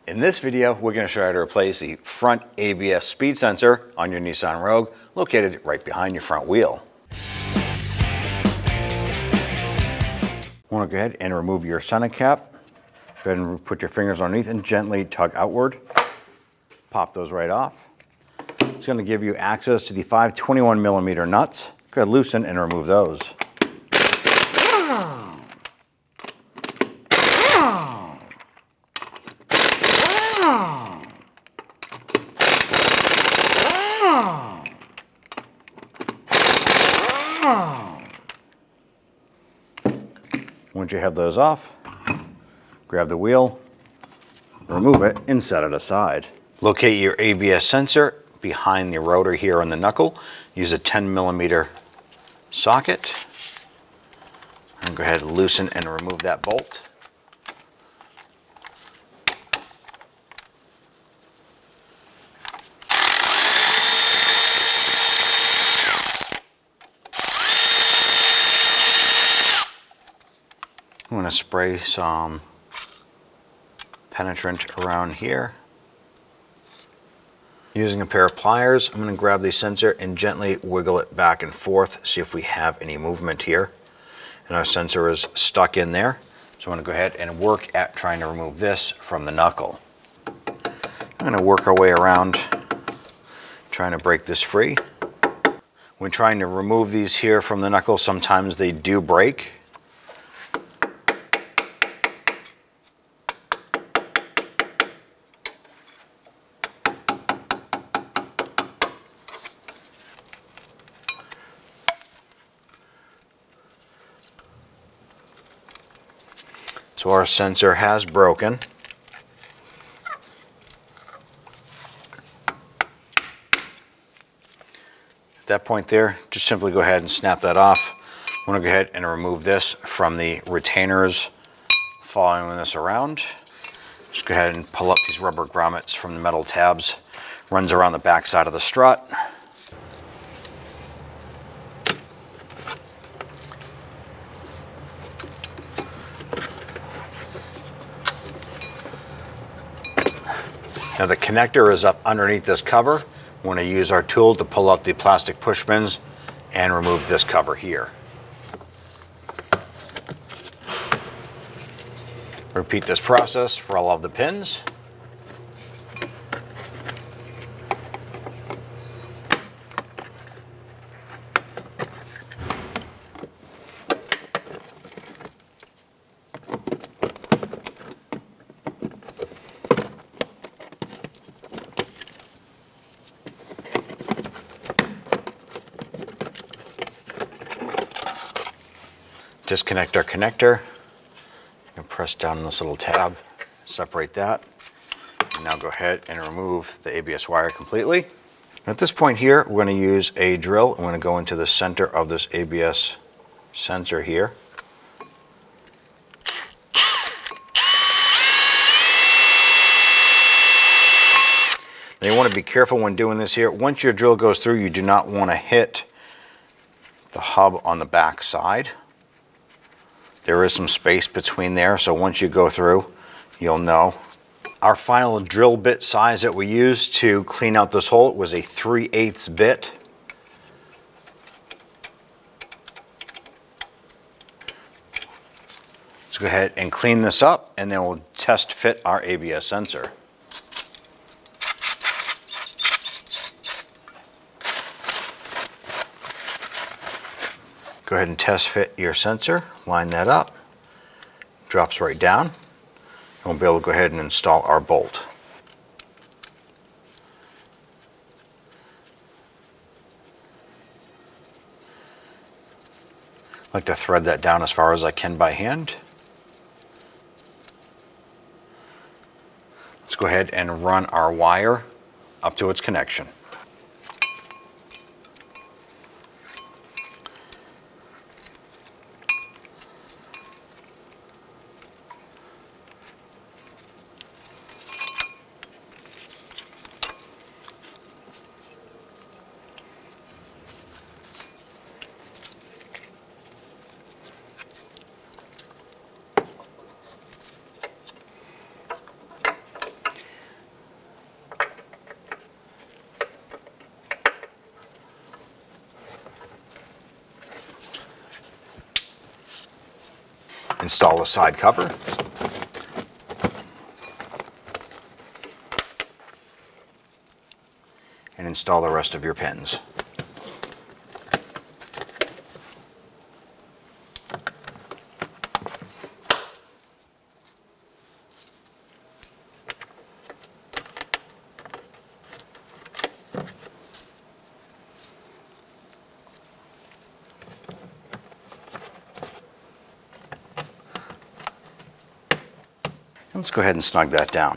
In this video, we're going to show you how to replace the front ABS speed sensor on your Nissan Rogue, located right behind your front wheel. Want to go ahead and remove your center cap. Go ahead and put your fingers underneath and gently tug outward. Pop those right off. It's going to give you access to the 521mm nuts. Go ahead, loosen and remove those. Once you have those off, grab the wheel, remove it, and set it aside. Locate your ABS sensor behind the rotor here on the knuckle. Use a 10mm socket. And go ahead and loosen and remove that bolt. I'm going to spray some penetrant around here. Using a pair of pliers, I'm going to grab the sensor and gently wiggle it back and forth, see if we have any movement here. And our sensor is stuck in there. So I'm going to go ahead and work at trying to remove this from the knuckle. I'm going to work our way around trying to break this free. When trying to remove these here from the knuckle, sometimes they do break. So our sensor has broken. At that point there, just simply go ahead and snap that off. I'm going to go ahead and remove this from the retainers following this around. Just go ahead and pull up these rubber grommets from the metal tabs. Runs around the back side of the strut. Now the connector is up underneath this cover. We want to use our tool to pull out the plastic push pins and remove this cover here. Repeat this process for all of the pins. Disconnect our connector. And press down on this little tab, separate that. And now go ahead and remove the ABS wire completely. At this point here, we're going to use a drill. I'm going to go into the center of this ABS sensor here. Now you want to be careful when doing this here. Once your drill goes through, you do not want to hit the hub on the back side. There is some space between there, so once you go through, you'll know. Our final drill bit size that we used to clean out this hole was a 3/8 bit. Let's go ahead and clean this up, and then we'll test fit our ABS sensor. Go ahead and test fit your sensor, line that up, drops right down, and we'll be able to go ahead and install our bolt. I like to thread that down as far as I can by hand. Let's go ahead and run our wire up to its connection. install the side cover. And install the rest of your pins. Let's go ahead and snug that down.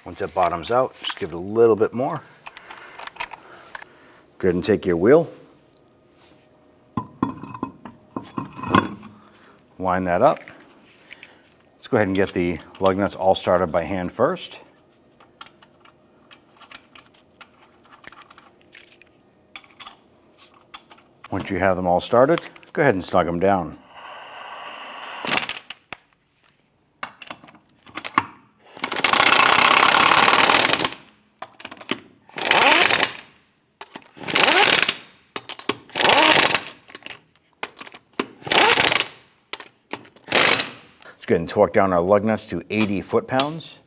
Once it bottoms out, just give it a little bit more. Go ahead and take your wheel, line that up. Let's go ahead and get the lug nuts all started by hand first. Once you have them all started, go ahead and snug them down. Let's go ahead and torque down our lug nuts to 80 foot-pounds.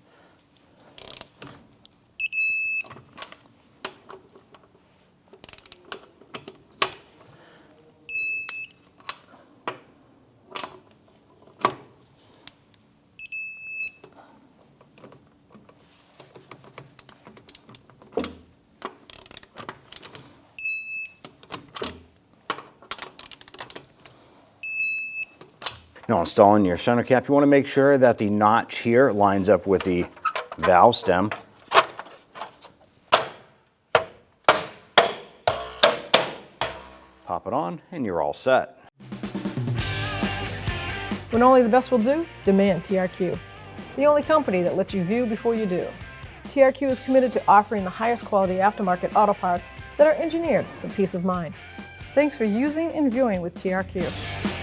Now, installing your center cap, you want to make sure that the notch here lines up with the valve stem. Pop it on and you're all set. When only the best will do, demand TRQ. The only company that lets you view before you do. TRQ is committed to offering the highest quality aftermarket auto parts that are engineered for peace of mind. Thanks for using and viewing with TRQ.